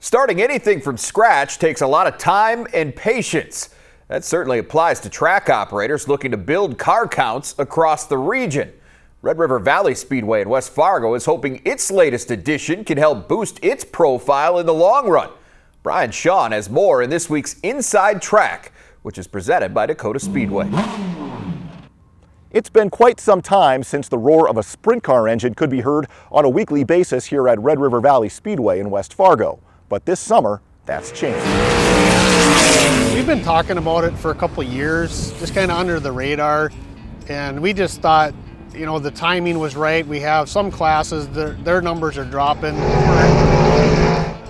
Starting anything from scratch takes a lot of time and patience. That certainly applies to track operators looking to build car counts across the region. Red River Valley Speedway in West Fargo is hoping its latest addition can help boost its profile in the long run. Shawn has more in this week's Inside Track, which is presented by Dakota Speedway. It's been quite some time since the roar of a sprint car engine could be heard on a weekly basis here at Red River Valley Speedway in West Fargo. But this summer, that's changed. We've been talking about it for a couple of years, just kind of under the radar. And we just thought, you know, the timing was right. We have some classes, their numbers are dropping.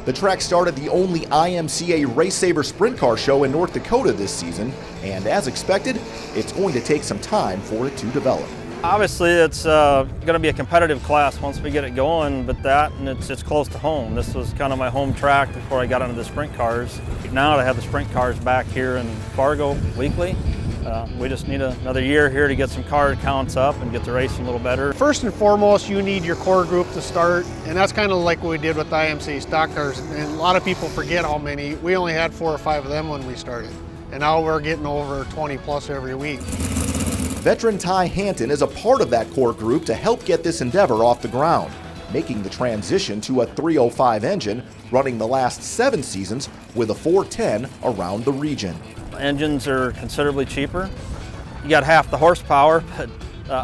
The track started the only IMCA Race Saver Sprint Car show in North Dakota this season, and as expected, it's going to take some time for it to develop. Obviously, it's going to be a competitive class once we get it going, but it's close to home. This was kind of my home track before I got into the sprint cars. Now to have the sprint cars back here in Fargo weekly, we just need another year here to get some car counts up and get the racing a little better. First and foremost, you need your core group to start, and that's kind of like what we did with IMCA stock cars. And a lot of people forget how many. We only had 4 or 5 of them when we started, and now we're getting over 20 plus every week. Veteran Ty Hanton is a part of that core group to help get this endeavor off the ground, making the transition to a 305 engine, running the last 7 seasons with a 410 around the region. Engines are considerably cheaper. You got half the horsepower, but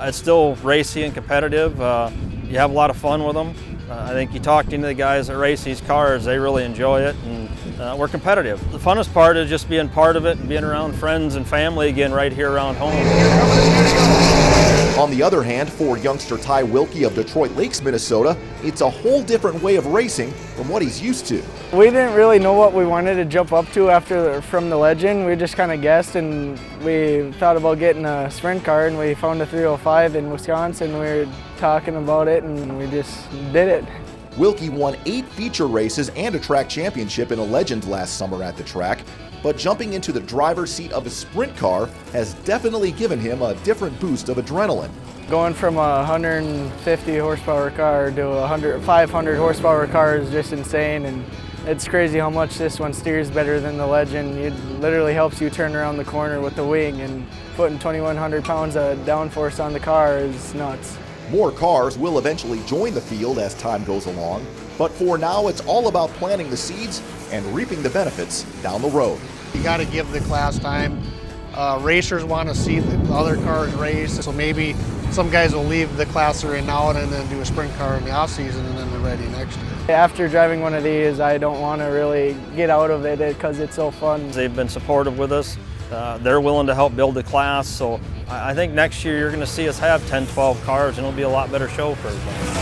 it's still racy and competitive. You have a lot of fun with them. I think you talk to the guys that race these cars, they really enjoy it, and we're competitive. The funnest part is just being part of it and being around friends and family again right here around home. On the other hand, for youngster Ty Wilkie of Detroit Lakes, Minnesota, it's a whole different way of racing from what he's used to. We didn't really know what we wanted to jump up to from the Legend. We just kind of guessed, and we thought about getting a sprint car, and we found a 305 in Wisconsin. We were talking about it, and we just did it. Wilkie won 8 feature races and a track championship in a Legend last summer at the track, but jumping into the driver's seat of a sprint car has definitely given him a different boost of adrenaline. Going from a 150 horsepower car to a 500 horsepower car is just insane, and it's crazy how much this one steers better than the Legend. It literally helps you turn around the corner with the wing, and putting 2,100 pounds of downforce on the car is nuts. More cars will eventually join the field as time goes along, but for now it's all about planting the seeds and reaping the benefits down the road. You got to give the class time. Racers want to see the other cars race, so maybe some guys will leave the class they're in now and then do a sprint car in the off season, and then they're ready next year. After driving one of these, I don't want to really get out of it because it's so fun. They've been supportive with us. They're willing to help build the class, so I think next year you're going to see us have 10, 12 cars, and it'll be a lot better show for everybody.